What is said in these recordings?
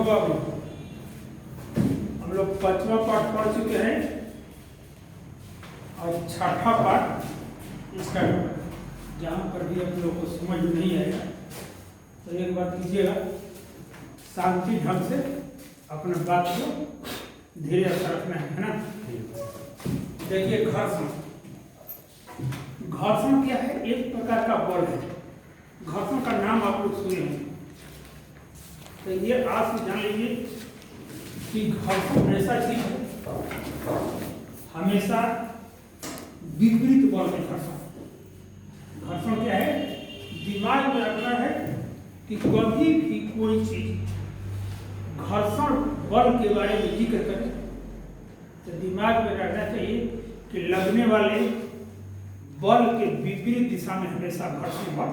देखो बाबू, हम लोग 5वां पाठ पढ़ चुके हैं और 6ठा पाठ इसका जहाँ पर भी आप लोग को समझ नहीं आएगा तो एक बात कीजिएगा, शांति ढंग से अपने बात को धीरे से रखना है ना। देखिए, घर्षण क्या है? एक प्रकार का बल है। घर्षण का नाम आप लोग सुने हैं, तो ये आज से जान लीजिए कि घर्षण ऐसा चीज है, हमेशा विपरीत बल है। घर्षण क्या है? दिमाग में रखना है कि कभी भी कोई चीज घर्षण बल के बारे में जिक्र करें तो दिमाग में रखना चाहिए कि लगने वाले बल के विपरीत दिशा में हमेशा घर्षण बल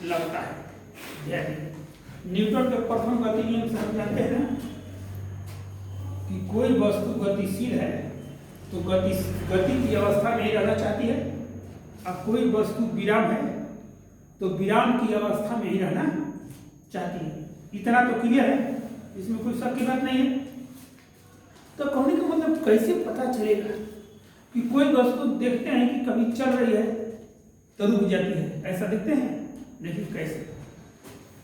लगता है। न्यूटन के प्रथम गति नियम से हम जानते हैं ना कि कोई वस्तु गतिशील है तो गति की अवस्था में ही रहना चाहती है, और कोई वस्तु विराम है तो विराम की अवस्था में ही रहना चाहती है। इतना तो क्लियर है, इसमें कोई शक की बात नहीं है। तो कहने का मतलब कैसे पता चलेगा कि कोई वस्तु देखते हैं कि कभी चल रही है तो रुक जाती है, ऐसा देखते हैं? लेकिन कैसे?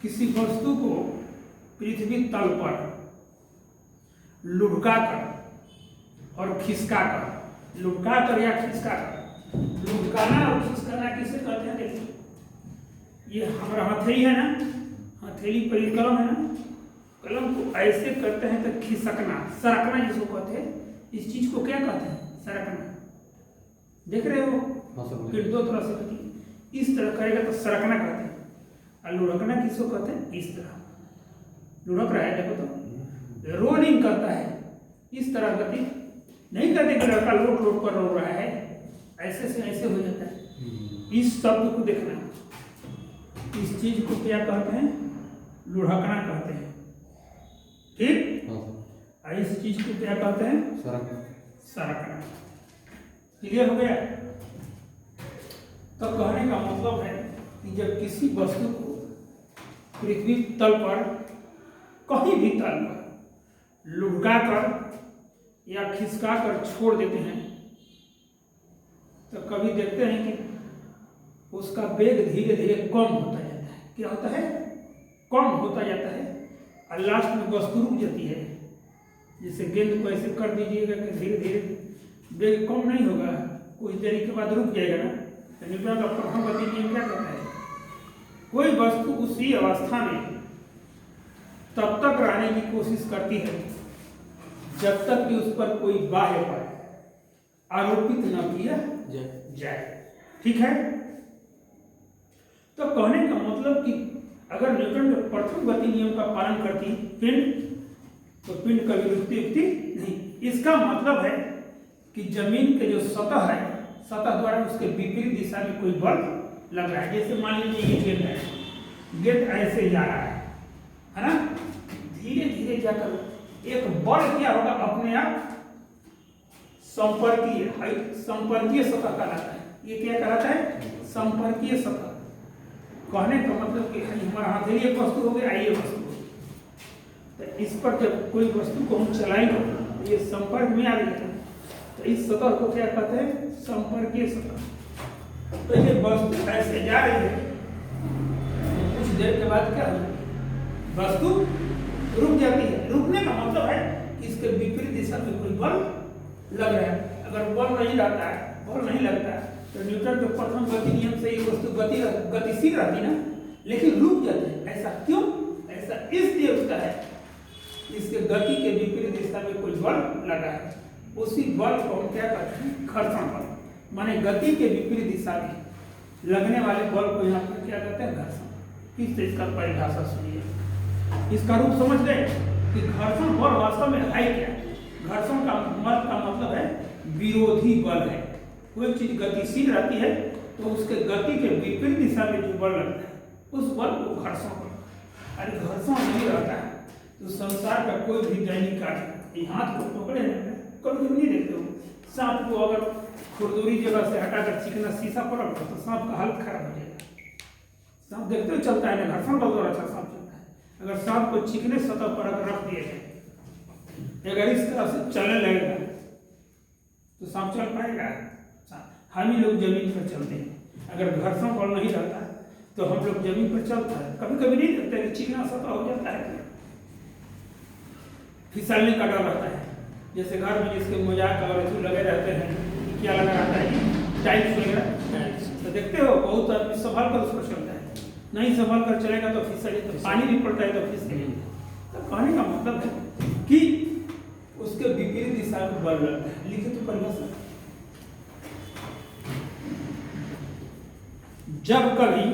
किसी वस्तु को पृथ्वी तल पर लुढ़का कर और खिसका कर, लुढ़का कर या खिसका कर, लुढ़काना और खिसकाना किसे कहते हैं? देखिए, ये हमारा हथेली है ना, हथेली पर ये कलम है ना, कलम को ऐसे करते हैं तो खिसकना, सरकना जिसको कहते हैं। इस चीज को क्या कहते हैं? सरकना। देख रहे हो? फिर दो तरह से कहती है, इस तरह करेगा तो सरकना कहते हैं, और लुढ़कना किसको कहते हैं? इस तरह लुढ़क रहा है, देखो तो रोलिंग करता है, इस तरह गति नहीं करते कि लड़का लोट लोट कर रो रहा है, ऐसे से ऐसे हो जाता है। इस शब्द को देखना, इस चीज को क्या कहते हैं? लुढ़कना कहते हैं, ठीक? और इस चीज को क्या कहते हैं? सरकना। क्लियर हो गया? तो कहने का मतलब है कि जब किसी वस्तु को पृथ्वी तल पर कहीं भी तल पर लुढ़का कर या खिसका कर छोड़ देते हैं तो कभी देखते हैं कि उसका वेग धीरे धीरे कम होता जाता है। क्या होता है? कम होता जाता है, और लास्ट में वस्तु रुक जाती है। जैसे गेंद को ऐसे कर दीजिएगा कि धीरे धीरे वेग कम नहीं होगा, कुछ देरी के बाद रुक जाएगा ना। तो न्यूटन का प्रथम गति नियम क्या कहता है? कोई वस्तु उसी अवस्था में तब तक रहने की कोशिश करती है जब तक कि उस पर कोई बाह्य बल आरोपित न किया जाए। ठीक है? तो कहने का मतलब कि अगर न्यूटन के प्रथम गति नियम का पालन करती पिंड, तो पिंड कभी रुकती नहीं। इसका मतलब है कि जमीन के जो सतह है, सतह द्वारा उसके विपरीत दिशा में कोई बल लग रहा है। जैसे मान लीजिए ये गेंद है, गेंद ऐसे जा रहा है ना, धीरे धीरे जाकर एक बल क्या होगा? अपने आप संपर्कीय सतह कहलाता है। ये क्या कहलाता है? संपर्कीय सतह। कहने का मतलब कि हमारा हथेली एक वस्तु हो गया, ये वस्तु हो गई, तो इस पर जब कोई वस्तु को हम चलाएंगे तो ये संपर्क में आ गया, तो इस सतह को क्या कहते हैं? संपर्कीय सतह। तो ये वस्तु ऐसे जा रही है, कुछ देर के बाद क्या होगा? वस्तु रुक जाती है। रुकने का मतलब है कि इसके विपरीत दिशा में कोई बल लग रहा है। अगर बल नहीं रहता है, बल नहीं लगता है, तो न्यूटन के प्रथम गति नियम से ये वस्तु गतिशील रहती ना, लेकिन रुक जाती है। ऐसा क्यों? ऐसा इसलिए होता है इसके गति के विपरीत दिशा में कोई बल लगा है। उसी बल को हम क्या कहते हैं? घर्षण बल। माने गति के विपरीत दिशा में लगने वाले बल को यहाँ पर क्या कहते हैं? घर्षण। किस चीज का परिभाषा सुनिए, इसका रूप समझ गए कि घर्षण बल वास्तव में है क्या? घर्षण का मतलब है विरोधी बल है। कोई चीज गतिशील रहती है तो उसके गति के विपरीत दिशा में जो बल लगता है उस बल को घर्षण बल। अरे घर्षण नहीं रहता है तो संसार का कोई भी दैनिक कार्य, हाथ को पकड़े कभी नहीं देखते हो, सांप को अगर खुरदुरी जगह से हटाकर चिकना शीशा पर रखो तो सांप का हालत खराब हो जाएगा। सांप देखते हो चलता है ना, घर्षण बल द्वारा अच्छा सांप चलता है। अगर सांप को चिकने सतह पर अगर रख दिया जाए, अगर इस तरह से चलने लगेगा तो सांप चल पाएगा? हम ही लोग जमीन पर चलते हैं, अगर घर्षण बल नहीं रहता तो हम लोग जमीन पर चलता है। कभी कभी नहीं लगता है कि चिकना सतह हो जाता है, फिसलने का डर रहता है। जैसे घर में जिसके मजाक और ऐसे लगे रहते हैं कि क्या लगा रहता है, टाइल्स वगैरह, तो देखते हो बहुत आदमी संभाल कर उस पर चलता है, नहीं संभाल कर चलेगा तो फिसले, तो पानी भी पड़ता है तो फिसले। तो कहने का मतलब है कि उसके विपरीत दिशा में बल लगता है। लिखित तो परिभाषा, जब कभी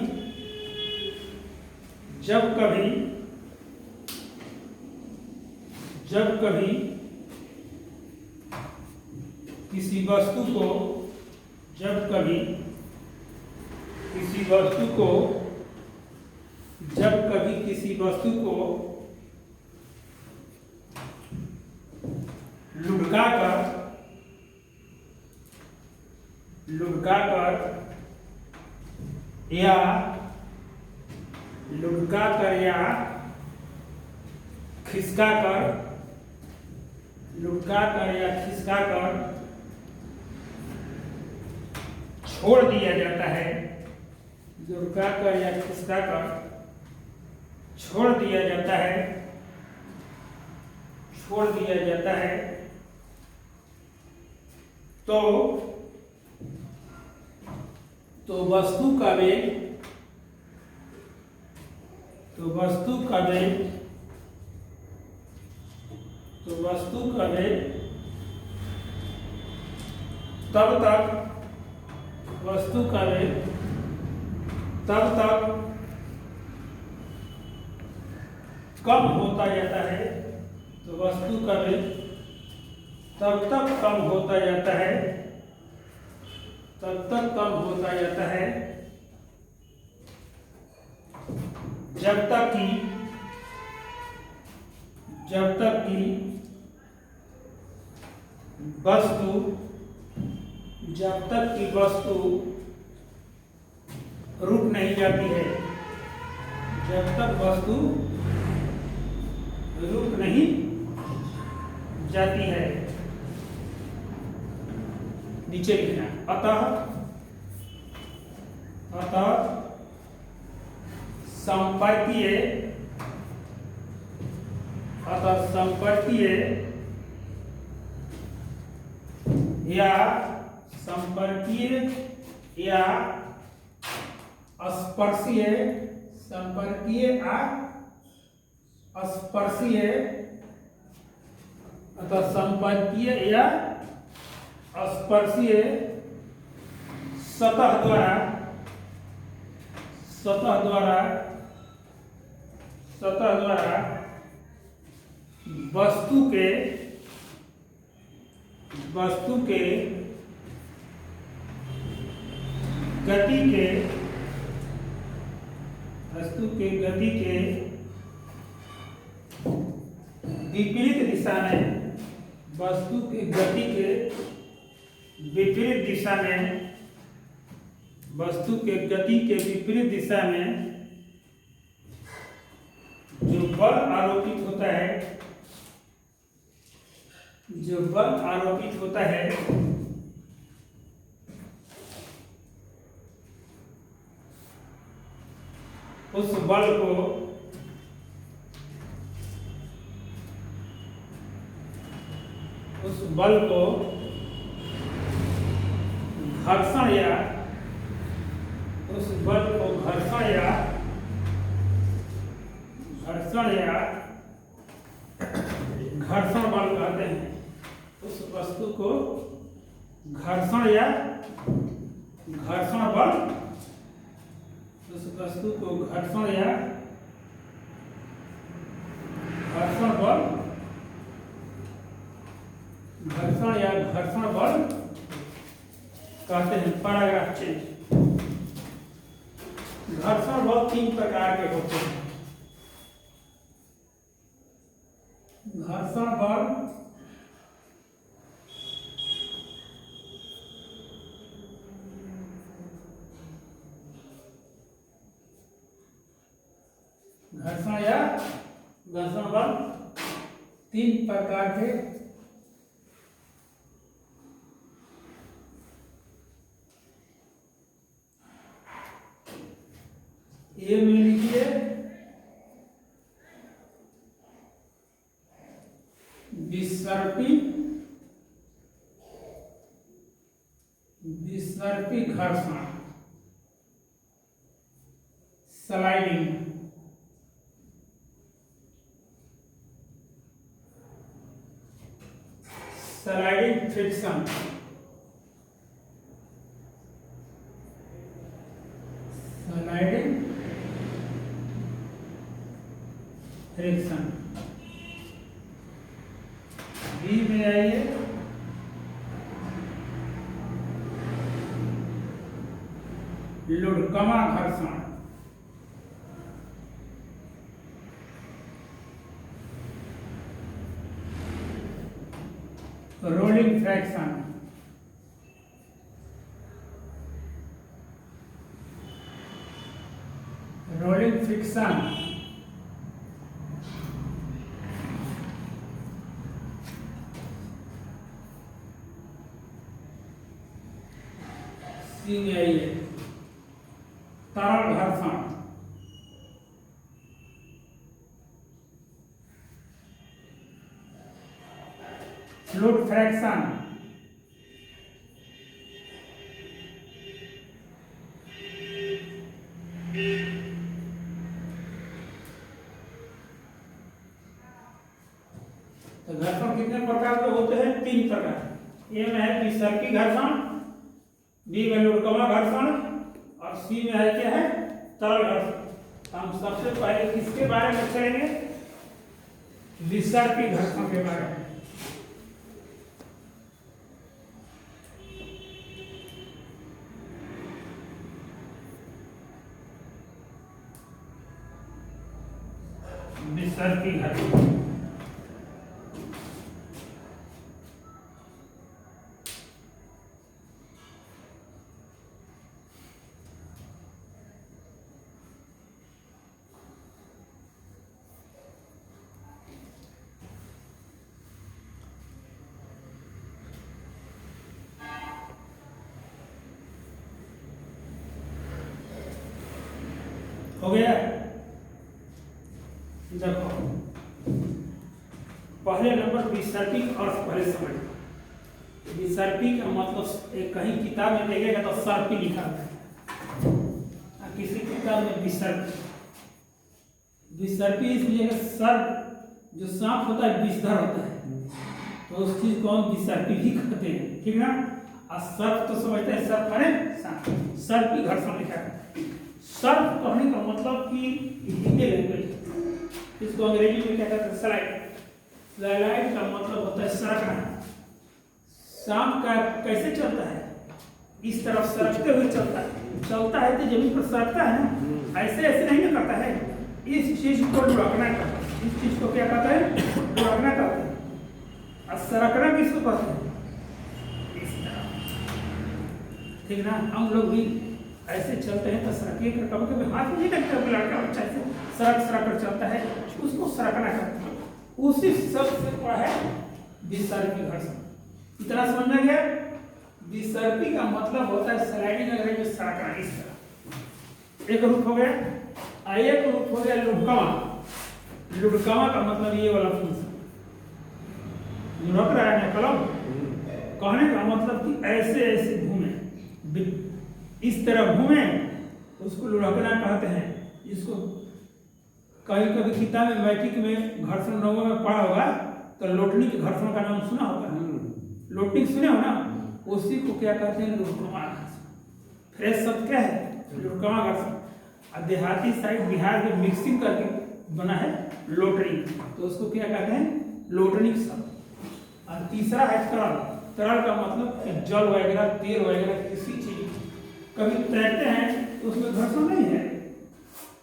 किसी वस्तु को लुढ़का कर या खिसका कर छोड़ दिया जाता है, लुढ़का कर या खिसका कर छोड़ दिया जाता है तो वस्तु का वेग तब तक कम होता जाता है, तो वस्तु का वेग तब तक कम होता जाता है जब तक कि वस्तु रुक नहीं जाती है, नीचे लिखना। अतः संपर्कीय या स्पर्शीय सतह द्वारा वस्तु के गति के विपरीत दिशा में जो बल आरोपित होता है उस बल को घर्षण या घर्षण बल कहते हैं। उस वस्तु को घर्षण बल कहते हैं। Paragraph change. घर्षण बल 3 प्रकार के होते हैं। घर्षण बल घर्षण या तीन प्रकार के ए में लिखिए विसर्पी घर्षण, sliding, sliding friction, sliding friction. B में आइए लुढ़कमा घर्षण, rolling fraction, rolling friction, C में आइए तरल घर्षण, फ्लूइड फ्रैक्शन, तो घर्षण कितने प्रकार के होते हैं? तीन प्रकार। ए में है विसर्पी घर्षण, बी में लुढ़कमा घर्षण और सी में है क्या है? तरल घर्षण। हम सबसे पहले किसके बारे में चलेंगे? विसर्पी घर्षण के बारे में। विसर्पी घर्षण हो गया। देखो पहले नंबर विसर्पी अर्थ पहले समझ। विसर्पी का मतलब कहीं किताब में देखेगा तो सर्पी लिखा है, किसी किताब में विसर्पी। विसर्पी इसलिए सर्प जो सांप होता है विषधर होता है, तो उस चीज को हम विसर्पी भी कहते हैं, ठीक ना। और सर्प तो समझते हैं सर्प माने सांप, सर्पी घर्षण लिखा है। सर्प कहने का मतलब कि हिंदी लैंग्वेज, इसको अंग्रेजी में क्या कहते हैं? स्लाइड। स्लाइड का मतलब होता है सरकना। सांप का कैसे चलता है? इस तरफ सरकते हुए चलता है। चलता है तो जमीन पर सरकता है ना, ऐसे ऐसे नहीं ना करता है। इस चीज को लुढ़कना कहते हैं। इस चीज को क्या कहता है? लुढ़कना कहते हैं। और सरकना किसको कहते हैं? इस तरह, ठीक ना। हम लोग भी ऐसे चलते हैं तो सरके कर कभी हाथ में नहीं लगता, लड़का बच्चा ऐसे सरक सरक कर चलता है, उसको सरकना कहते हैं। उसी शब्द से पड़ा है विसर्पी घर्षण। इतना समझ में गया? विसर्पी का मतलब होता है स्लाइडिंग, अंग्रेजी में सरकना। इस तरह एक रूप हो गया। एक रूप हो गया लुढ़कमा। लुढ़कमा का मतलब ये वाला फंक्शन, लुढ़क रहा है कलम, कहने का मतलब कि ऐसे ऐसे घूमे, इस तरह घूमे, उसको लुढ़कना कहते हैं। इसको कहीं कभी किताब में मैट्रिक में घर्षण नौवा में पढ़ा होगा तो लोटनी के घर्षण का नाम सुना होगा। लोटनी सुने हो ना, उसी को क्या कहते हैं? लुढ़कमा घर्षण। फ्रेश शब्द क्या है? लुढ़कमा घर्षण। और देहाती साइड बिहार में मिक्सिंग करके बना है लोटनी, तो उसको क्या कहते हैं? लोटनी शब्द। और तीसरा है तरल। तरल का मतलब जल वगैरह, तेल वगैरह, किसी चीज कभी तैरते हैं तो उसमें घर्षण नहीं है।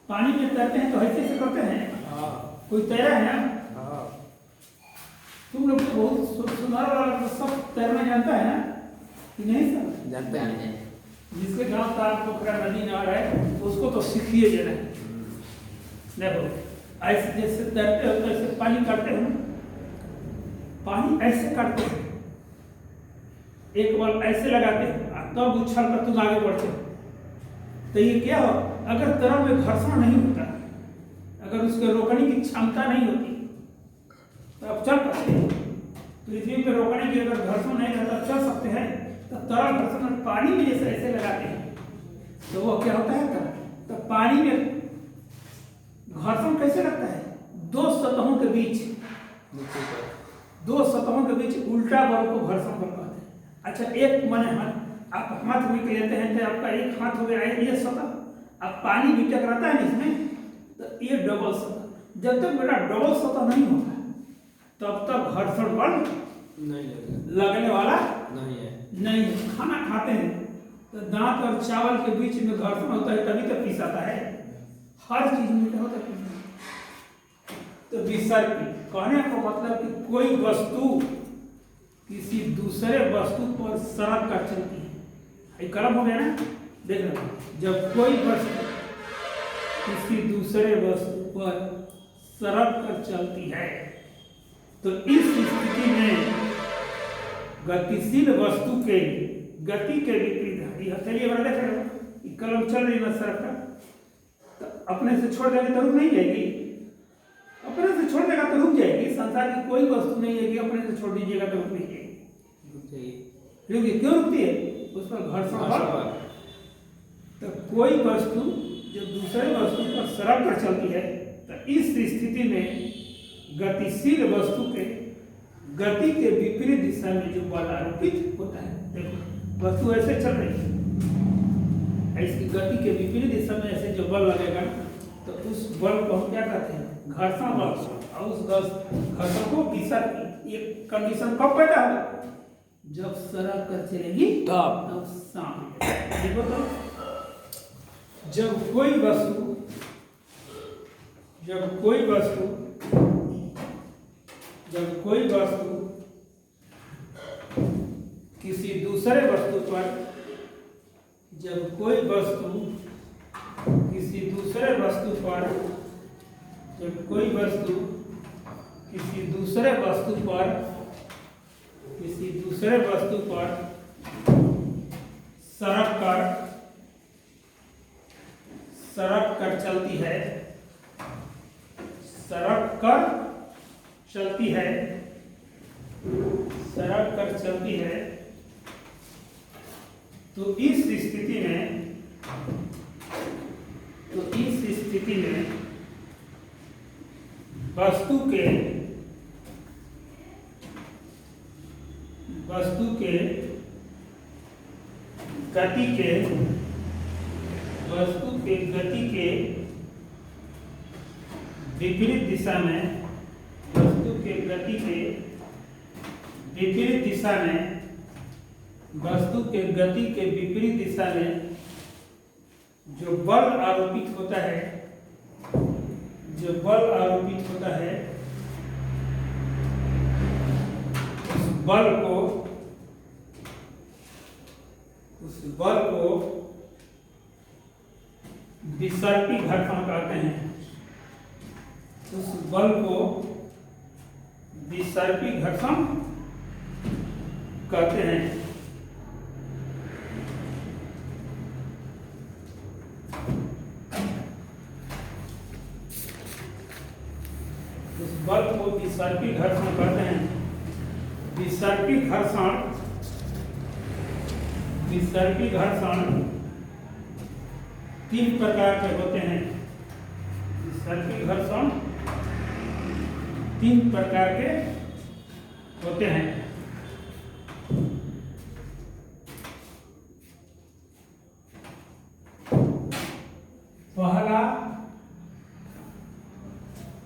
पानी में तैरते हैं तो ऐसे से करते हैं। कोई तैरा है ना? तुम लोग तो बहुत सुधार वाला तो सब तैरना जानता है ना कि नहीं? सब जानते हैं। जिसके गांव ताल पोखरा नदी नाल है उसको तो सीखिए जरा। देखो ऐसे जैसे तैरते हो तो ऐसे पानी करते हो पानी ऐसे करते हैं, एक बल ऐसे लगाते हैं और तब उछल कर तुम आगे बढ़ते हो, तो ये क्या हो, अगर तरल में घर्षण नहीं होता, अगर उसके रोकने की क्षमता नहीं होती तो आप चल सकते हैं। पृथ्वी पे रोकने की अगर घर्षण नहीं रहता चल सकते हैं, तो तरल घर्षण में पानी में जैसे ऐसे लगाते हैं तो वो क्या होता है, तो पानी में घर्षण कैसे लगता है, दो सतहों के बीच उल्टा बल को घर्षण बल कहते हैं। अच्छा, एक माने हाथ, आप हाथ भी लेते हैं तो आपका एक हाथ हो गया ये सतह, अब पानी भी टकराता है इसमें तो ये डबल सतह। जब तक मेरा डबल सतह नहीं होगा तब तक घर्षण बल नहीं लगने वाला नहीं है। खाना खाते हैं तो दांत और चावल के बीच में घर्षण होता है तभी तो पीस आता है, हर चीज में क्या होता है। तो विसर्पी कहने का मतलब कि कोई वस्तु किसी दूसरे वस्तु पर सरक कर चलती है। ये कलम हो गया ना, देख लो, जब कोई वस्तु किसी दूसरे वस्तु पर सरक कर चलती है तो इस स्थिति में गतिशील वस्तु के गति के विपरीत, चलिए बड़ा देख रहे हो कलम चल रही है सरक कर, तो अपने से छोड़ देंगे तो रुक नहीं जाएगी, अपने से छोड़ देगा तो रुक जाएगी। संसार की कोई वस्तु नहीं है कि अपने से छोड़ दीजिएगा तो रुक नहीं जाएगी, क्यों रुकती है, उस पर घर्षण। तो कोई वस्तु जब दूसरे वस्तु पर सरक कर चलती है तो इस स्थिति में गतिशील वस्तु के गति के विपरीत दिशा में जो बल आरोपित होता है, देखो वस्तु ऐसे चल रही है, इसकी गति के विपरीत दिशा में ऐसे जो बल लगेगा तो उस बल को हम क्या कहते हैं, घर्षण बल। और उस घर्षण को विसर्पी, ये कंडीशन कब पैदा होगा, जब सरक कर चलेगी तब सामने। देखो तो जब कोई वस्तु किसी दूसरे वस्तु पर, जब कोई वस्तु किसी दूसरे वस्तु पर सरक कर चलती है तो इस स्थिति में वस्तु के गति के विपरीत दिशा में वस्तु के गति के विपरीत दिशा में जो बल आरोपित होता है उस बल को विसर्पी घर्षण कहते हैं। उस बल को विसर्पी घर्षण कहते हैं। उस बल को विसर्पी घर्षण कहते हैं। विसर्पी घर्षण तीन प्रकार के होते हैं। विसर्पी घर्षण तीन प्रकार के होते हैं। पहला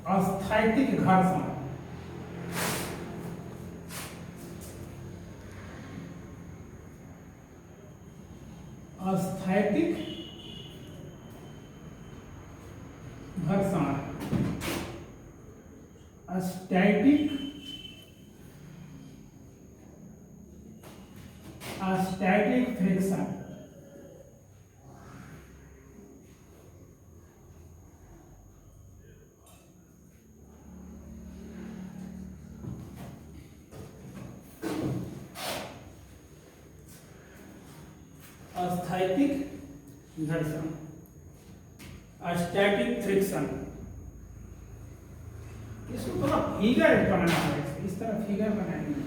अस्थैतिक घर्षण। अस्थैतिक घर्षण, स्टैटिक फ्रिक्शन। अस्थैतिक घर्षण, स्टैटिक फ्रिक्शन। इसको थोड़ा फिगर बनाना है, इस तरह फिगर बनाएंगे।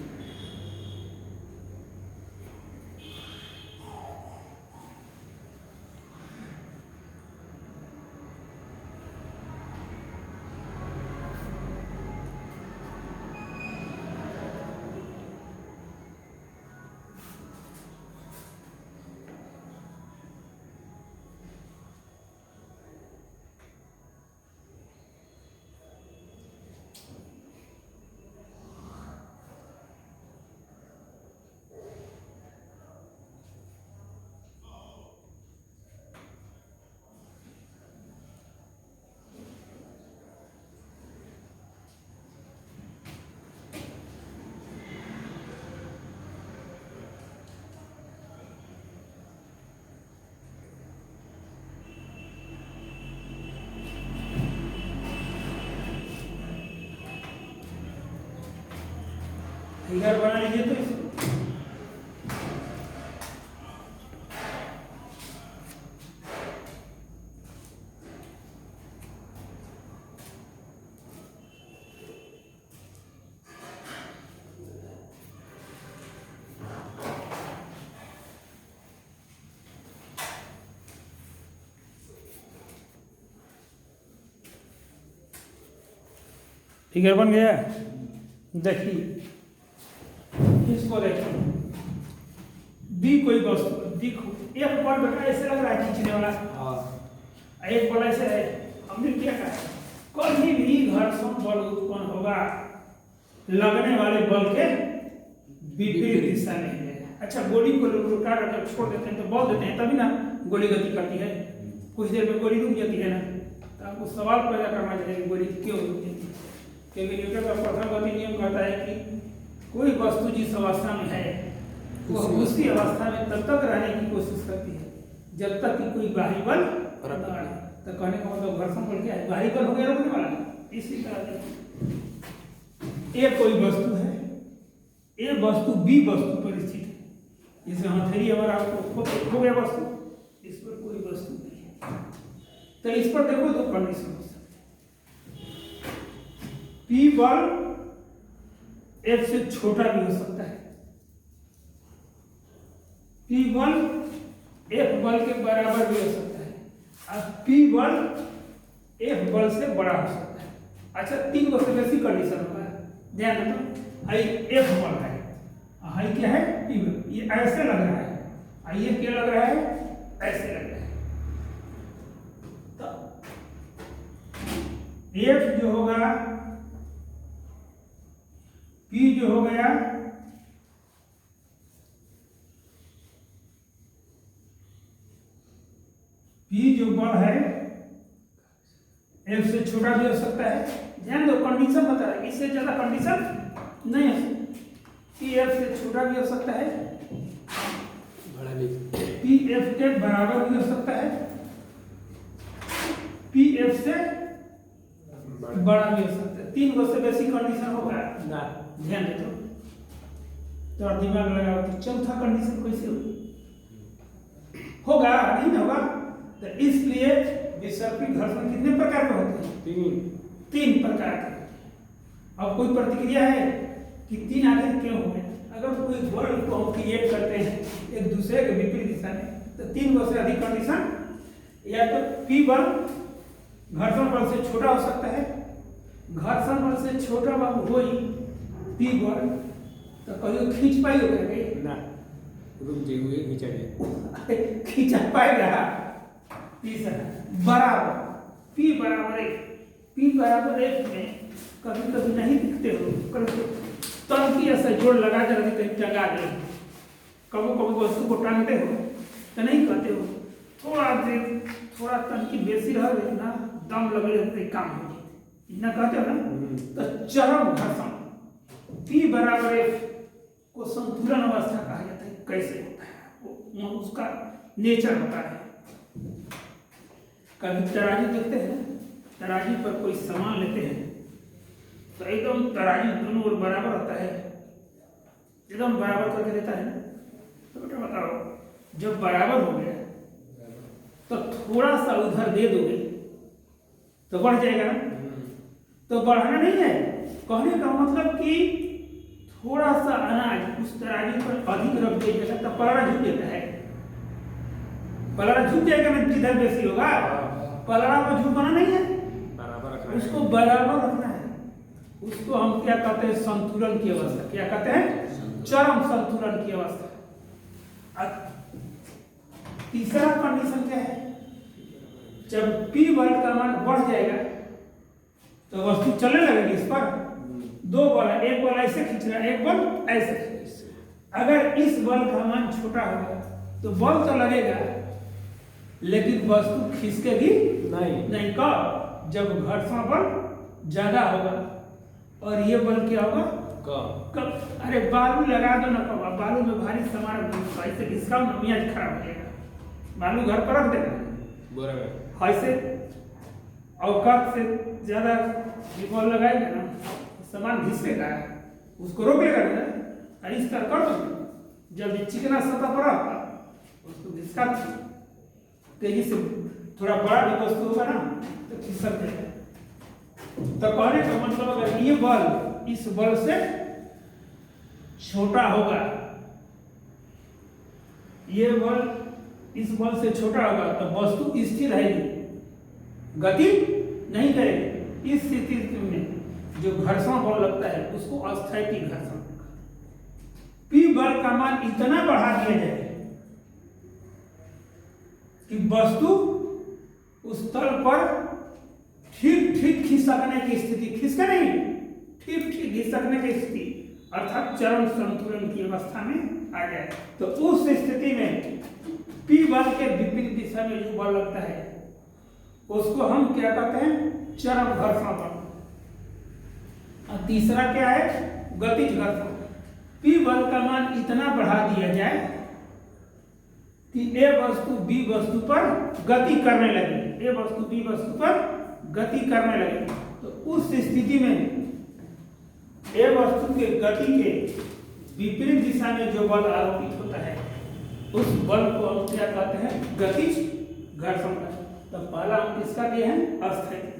फिगर बना लीजिए। तो इसको फिगर बन गया। देखिए इसको देखो, दी कोई वस्तु, देखो एक बॉल बेटा ऐसे लग रहा है खींचने वाला, एक बॉल ऐसे है। हमने क्या कहा, कभी भी घर्षण बल उत्पन्न होगा लगने वाले बल के विपरीत दिशा में है। अच्छा, गोली को रोका कर छोड़ देते हैं तो बॉल देते हैं, तभी ना गोली गति करती है। कुछ देर में गोली रुक जाती है ना, तो आपको सवाल पैदा करना चाहिए गोली क्यों रुक जाती है। क्योंकि न्यूटन का प्रथम गति नियम कहता है कि कोई वस्तु जिस अवस्था में है वो उसी अवस्था में तब तक रहने की कोशिश करती है जब तक कि कोई बाहरी बल न आए। तो कहने का मतलब घर्षण बल क्या है, बाहरी बल हो गया रोकने वाला। इसी तरह ये कोई वस्तु है, ये वस्तु बी वस्तु पर स्थित है। जैसे हथेली हमारा हो गया वस्तु, इस पर कोई वस्तु नहीं है। तो इस पर देखो दो कंडीशन हो सकते हैं। पी बल F से छोटा भी हो सकता है, P बल F बल के बराबर भी हो सकता है, और P बल F बल से बड़ा हो सकता है। अच्छा, तीन को से बेसी कंडीशन होगा, ध्यान रखो। आई F बल है, आई क्या है, P बल। ये ऐसे लग रहा है, आई ये क्या लग रहा है, ऐसे लग रहा है। तो F जो होगा, P जो हो गया, P जो बल है F से छोटा भी हो सकता है। ध्यान दो, कंडीशन बता रहा है, इससे ज्यादा कंडीशन नहीं है। P F से छोटा भी हो सकता है, P F के बराबर भी हो सकता है, P F से बड़ा भी हो सकता है। तीन गो से बेसी कंडीशन होगा ना, ध्यान दे। तो दिमाग लगाओ कि चौथा कंडीशन कैसे होगा, नहीं होगा। तो इसलिए विसर्पित घर्षण कितने प्रकार के होते हैं, तीन प्रकार के। अब कोई प्रतिक्रिया है कि तीन आखिर क्यों हो गए। अगर कोई बल को हम क्रिएट करते हैं एक दूसरे के विपरीत दिशा में, तो तीन गो से अधिक कंडीशन, या तो P बल घर्षण बल से छोटा हो सकता है, घर्षण बल से छोटा बल हो ही P बल, तो कभी खींच पाई होगा ना, रुक जी हुए खींचा पाएगा। तीसरा बराबर, P बराबर एक, P बराबर एक में कभी कभी नहीं दिखते हो, कभी तंकी ऐसा जोड़ लगा कर कहीं टंगा दे, कभी कभी वस्तु को टांगते हो तो नहीं कहते हो, थोड़ा देर थोड़ा तंकी बेसी रह गई ना, दम लगे रहते काम हो जाए, इतना कहते हो ना। तो चरम घर्षण P बराबर एक को संतुलन अवस्था कहा जाता है। कैसे होता है वो उसका नेचर होता है। कभी तराजू देखते हैं, तराजू पर कोई सामान लेते हैं तो एकदम तराजू दोनों ओर बराबर होता है, एकदम बराबर करके देता है ना। तो बेटा बताओ जब बराबर हो गया तो थोड़ा सा उधर दे दोगे तो बढ़ जाएगा ना। तो बढ़ाना नहीं है, कहने का मतलब कि थोड़ा सा अनाज उस तराजू पर अधिक रख दिया तो पलड़ा झुक जाता है। पलड़ा झुक जाएगा ना, जिधर बेसी होगा पलड़ा को झुकाना नहीं है, उसको बराबर रखना है। उसको हम क्या कहते हैं, संतुलन की अवस्था। क्या कहते हैं, चरम संतुलन की अवस्था। तीसरा कंडीशन क्या है, जब P बल का मान बढ़ जाएगा तो वस्तु चलने लगेगी। इस पर दो बल है, एक बल ऐसे खींच रहा है, एक बल ऐसे। अगर इस बल का मान छोटा होगा तो बल तो लगेगा लेकिन वस्तु खिसकेगी नहीं। कब, जब घर्षण बल ज्यादा होगा। और ये बल क्या होगा, कब। अरे बालू लगा दो ना, कब बालू में भारी सामान ऐसे घिसकाओ ना, मियाज खराब हो जाएगा। बालू घर पर रख देना ऐसे, औकात से ज्यादा बल लगाएगा ना सामान घिसकेगा, उसको रोक लेगा ना। और इस तरह कर दो, जब चिकना सतह पर रखा उसको घिसका तेजी से, थोड़ा बड़ा भी वस्तु होगा ना तो खिसक जाएगा। तो कहने का मतलब अगर ये बल इस बल से छोटा होगा, ये बल इस बल से छोटा होगा तो वस्तु स्थिर रहेगी, गति नहीं करेगी। इस स्थिति में जो घर्षण बल लगता है उसको अस्थैतिक घर्षण। P बल का मान इतना बढ़ा दिया जाए कि वस्तु उस तल पर ठीक ठीक खिसकने की स्थिति, खिसका नहीं, ठीक ठीक खिसकने की स्थिति अर्थात चरम संतुलन की अवस्था में आ जाए। तो उस स्थिति में P बल के विपरीत दिशा में जो बल लगता है उसको हम क्या कहते हैं, चरम घर्षण बल। और तीसरा क्या है, गतिज घर्षण। P बल का मान इतना बढ़ा दिया जाए कि A वस्तु B वस्तु पर गति करने लगे, A वस्तु B वस्तु पर गति करने लगे। तो उस स्थिति में A वस्तु के गति के विपरीत दिशा में जो बल आरोपित होता है उस बल को हम क्या कहते हैं, गतिज घर्षण। तो पहला हम किसका दिए हैं, अस्थैतिक।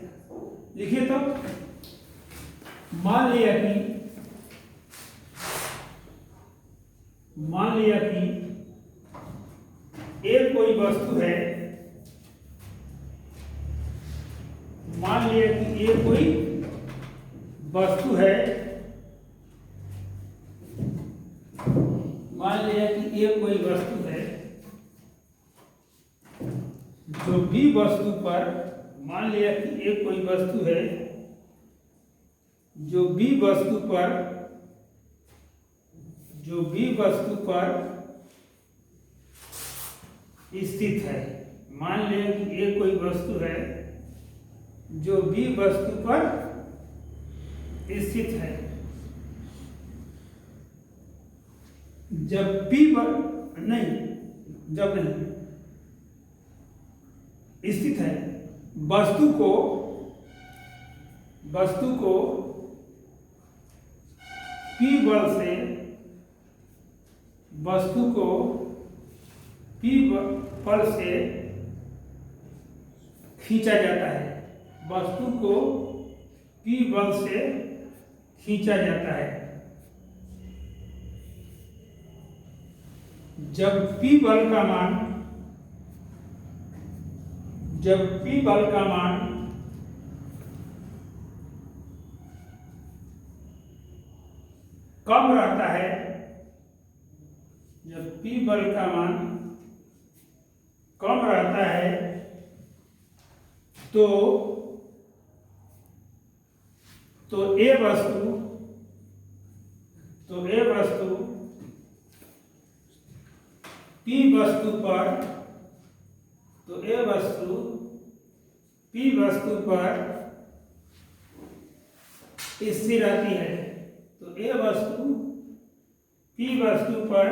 लिखिए तो, मान लिया कि एक कोई वस्तु है, मान लिया कि ये कोई वस्तु है, मान लिया कि ये कोई वस्तु है जो B वस्तु पर, मान लिया कि ये कोई वस्तु है जो B वस्तु पर, जो B वस्तु पर स्थित है। मान लिया कि ये कोई वस्तु है जो B वस्तु पर स्थित है। जब P नहीं, जब नहीं स्थित है, वस्तु को P बल से, वस्तु को P बल से खींचा जाता है, वस्तु को P बल से खींचा जाता है। जब P बल का मान, जब P बल का मान कम रहता है, जब P बल का मान कम रहता है तो A वस्तु P वस्तु पर, तो A वस्तु P वस्तु पर स्थिर रहती है। तो A वस्तु P वस्तु पर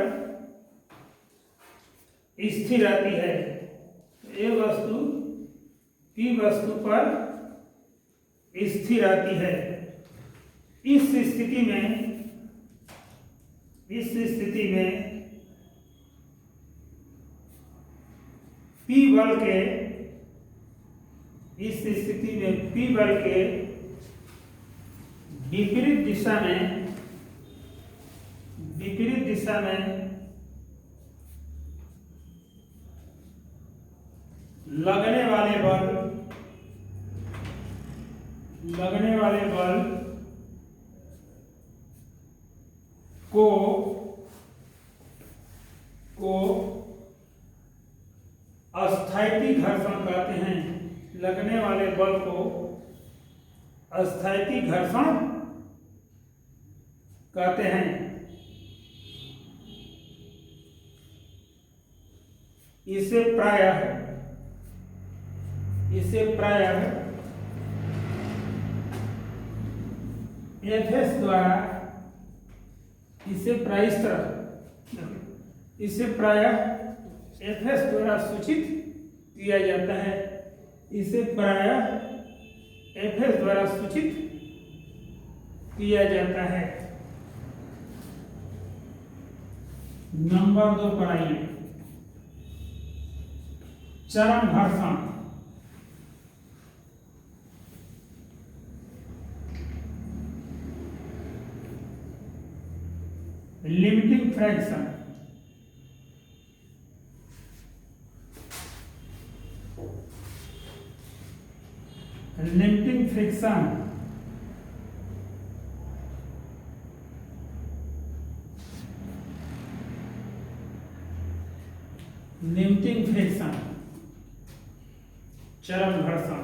स्थिर रहती है। A वस्तु P वस्तु पर स्थिर रहती है। इस स्थिति में P बल के इस स्थिति में P बल के विपरीत दिशा में लगने वाले बल को अस्थायिक घर्षण कहते हैं। लगने वाले बल को अस्थायिक घर्षण कहते हैं। इसे प्रायः एफएस द्वारा एफएस द्वारा सूचित किया जाता है। इसे प्रायः एफएस द्वारा सूचित किया जाता है। नंबर 2 पर आइए, चरम घर्षण। Limiting fraction. लिमिटिंग फ्रिक्शन चरम घर्षण।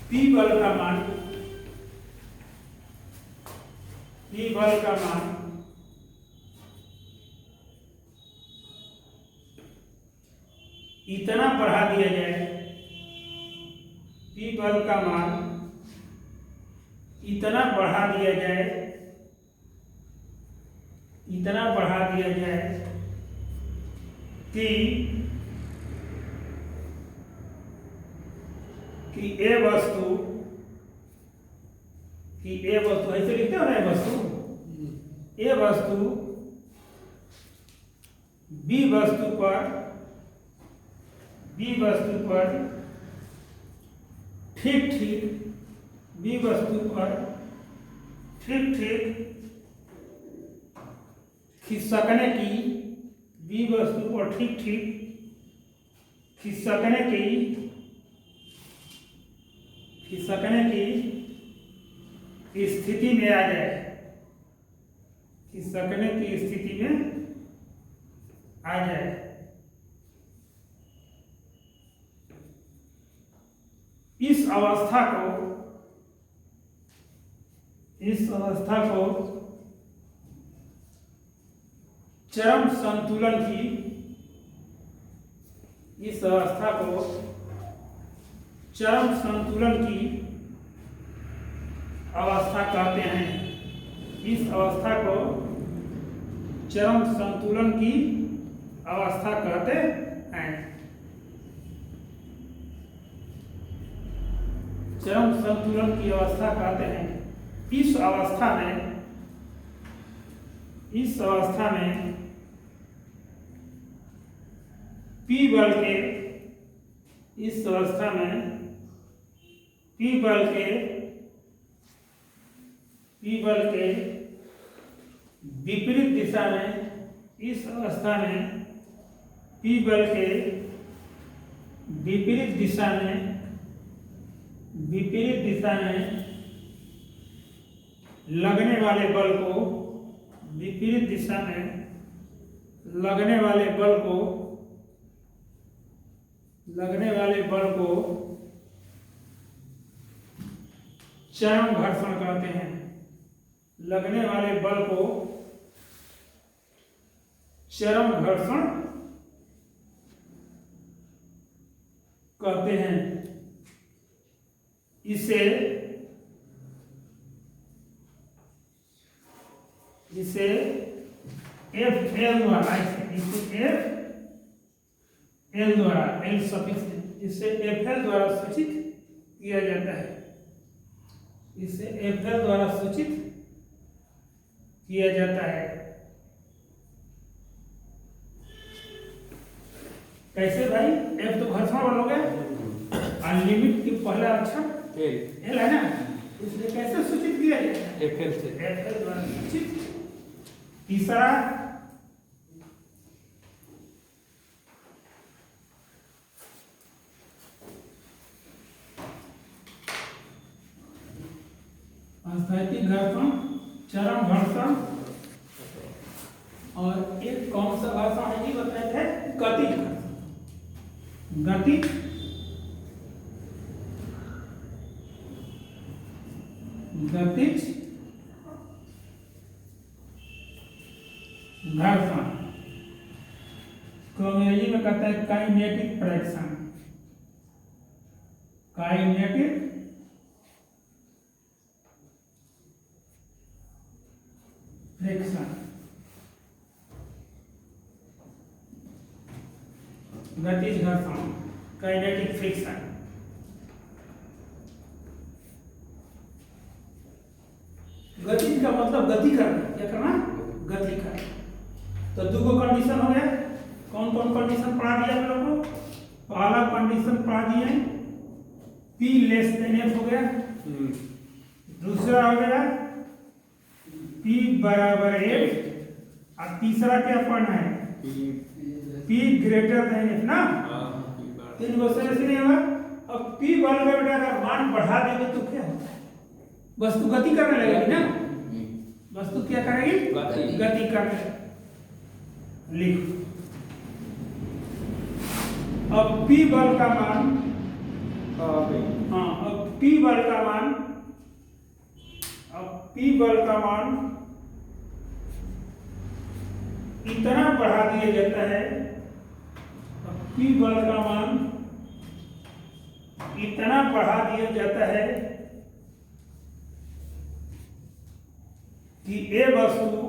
P बल का मान इतना बढ़ा दिया जाए, P बल का मान इतना बढ़ा दिया जाए कि ए वस्तु ऐसे लिखते हो ना, ए वस्तु बी वस्तु पर ठीक खिसकने की स्थिति में आ जाए, इस अवस्था को चरम संतुलन की अवस्था कहते हैं। इस अवस्था को चरम संतुलन की अवस्था कहते हैं। चरम संतुलन की अवस्था कहते हैं। इस अवस्था में P बल के विपरीत दिशा में लगने वाले बल को चरम घर्षण कहते हैं। लगने वाले बल को चरम घर्षण कहते हैं। इसे FL द्वारा FL द्वारा सूचित किया जाता है। इसे FL द्वारा सूचित किया जाता है। कैसे भाई? F तो घर्षण बल हो गया और लिमिट की पहला अक्षर एल L है ना, इसलिए कैसे सूचित किया जाता है? एफ एल से FL द्वारा सूचित। तीसरा स्थैतिक घर्षण, चरम घर्षण और एक कौन सा घर्षण है ये बताए थे? गतिज घर्षण। गतिज गतिज घर्षण को अंग्रेजी में कहते हैं काइनेटिक फ्रिक्शन। काइनेटिक फ्रिक्शन, गतिज घर्षण, काइनेटिक फ्रिक्शन। गतिज का मतलब गति करना। क्या करना? गति करना। तो दो कंडीशन हो गया। कौन कौन कंडीशन पढ़ा दिया आप लोगों को? पहला कंडीशन पढ़ा दिए P लेस देन F हो गया। दूसरा हो गया P बराबर F और तीसरा क्या पढ़ना है? P ग्रेटर देन F ना। तीन क्वेश्चन ऐसे नहीं होगा। अब P बल का बेटा अगर मान बढ़ा देंगे तो क्या होता है? वस्तु गति करने लगेगी ना। वस्तु क्या करेगी? गति करने। लिखो अब P बल का मान, हाँ अब P बल का मान, अब P बल का मान इतना बढ़ा दिया जाता है। अब P बल का मान इतना बढ़ा दिया जाता है कि A वस्तु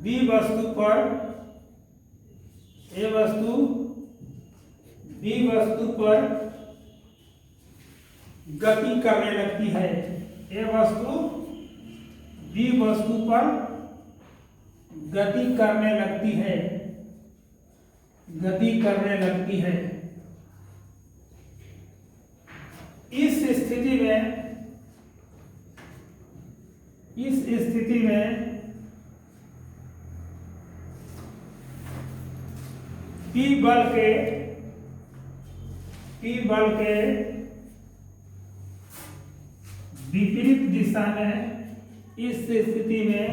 B वस्तु पर, A वस्तु B वस्तु पर गति करने लगती है। A वस्तु B वस्तु पर गति करने लगती है, गति करने लगती है। इस स्थिति में P बल के विपरीत दिशा में, इस स्थिति में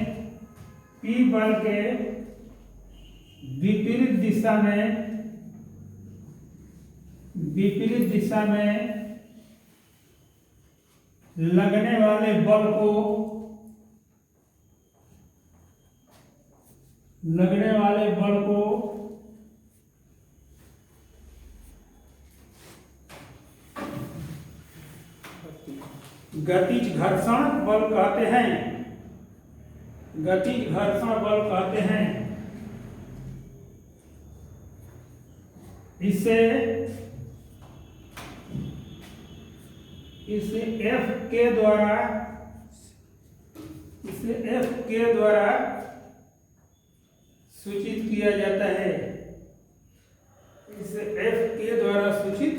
P बल के विपरीत दिशा में लगने वाले बल को गतिज घर्षण बल कहते हैं। गतिज घर्षण बल कहते हैं। इसे F के द्वारा सूचित किया जाता है। इसे F के द्वारा सूचित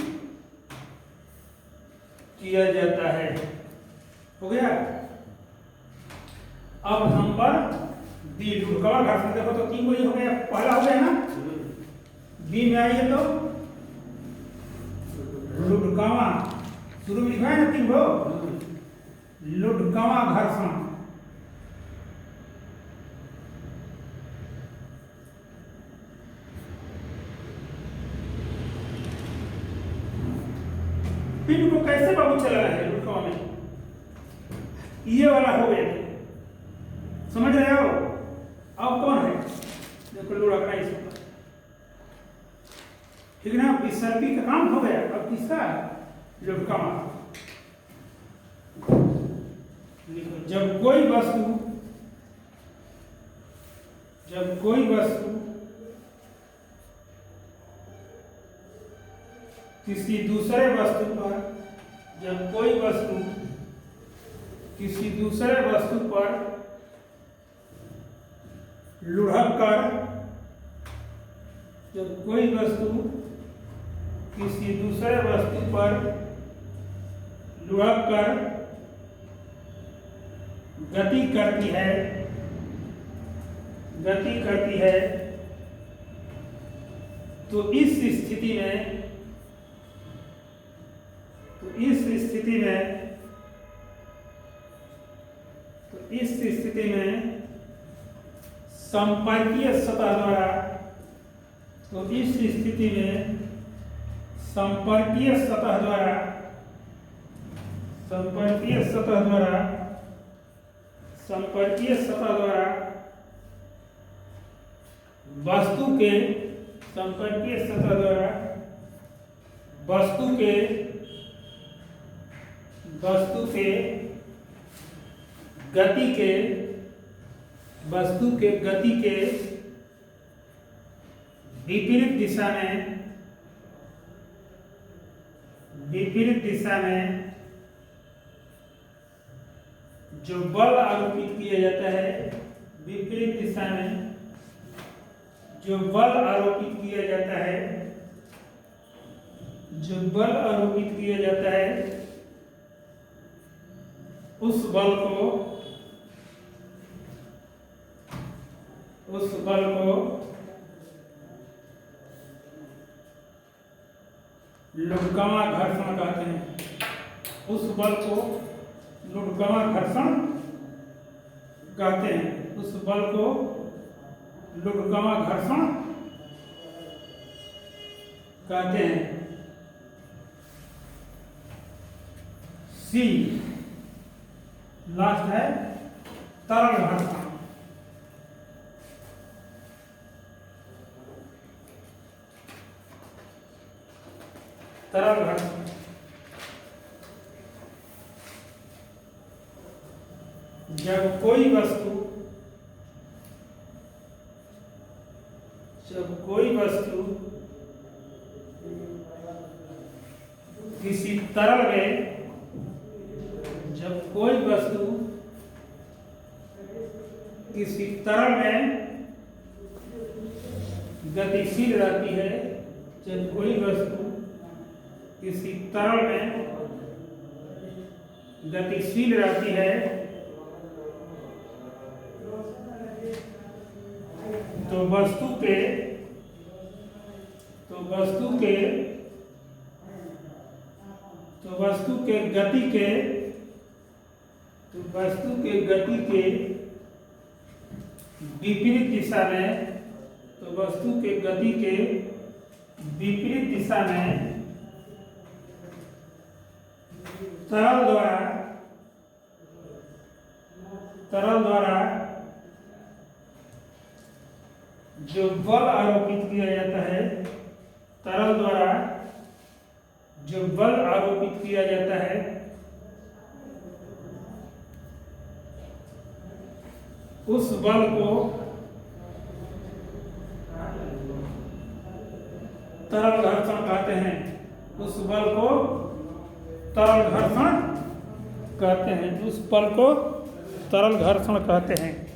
किया जाता है। हो गया। अब नंबर बी, लुढ़कवा घर्षण। देखो तो तीन को ये हो गया, पहला हो गया ना। बी में आइए तो लुढ़कवा, शुरू में लिखा है ना तीन को, लुढ़कवा घर्षण। पिन को कैसे बाबू चला है लुढ़कवा में? ये वाला हो गया, समझ रहे हो? अब कौन है? देखो लुढ़कना इसको, ठीक ना। विसर्पी का काम हो गया। अब किसका? लुढ़कवा। लिखो, जब कोई वस्तु किसी दूसरे वस्तु पर, जब कोई वस्तु किसी दूसरे वस्तु पर लुढ़क कर, जब कोई वस्तु किसी दूसरे वस्तु पर लुढ़क कर गति करती है, तो इस स्थिति में संपर्कीय सतह द्वारा, वस्तु के गति के विपरीत दिशा में जो बल आरोपित किया जाता है, विपरीत दिशा में जो बल आरोपित किया जाता है, उस बल को लुढ़कवां घर्षण कहते हैं। उस बल को लुढ़कवां घर्षण कहते हैं। उस बल को लुढ़कवां घर्षण कहते हैं। सी लास्ट है तरल घर्षण। तरल घर्षण जब कोई वस्तु किसी तरल में, गतिशील रहती है, जब कोई वस्तु किसी तरल में गतिशील रहती है, तो वस्तु के गति के विपरीत दिशा में तरल द्वारा जो बल आरोपित किया जाता है, तरल द्वारा जो बल आरोपित किया जाता है, उस बल को तरल घर्षण कहते हैं। उस बल को तरल घर्षण कहते हैं।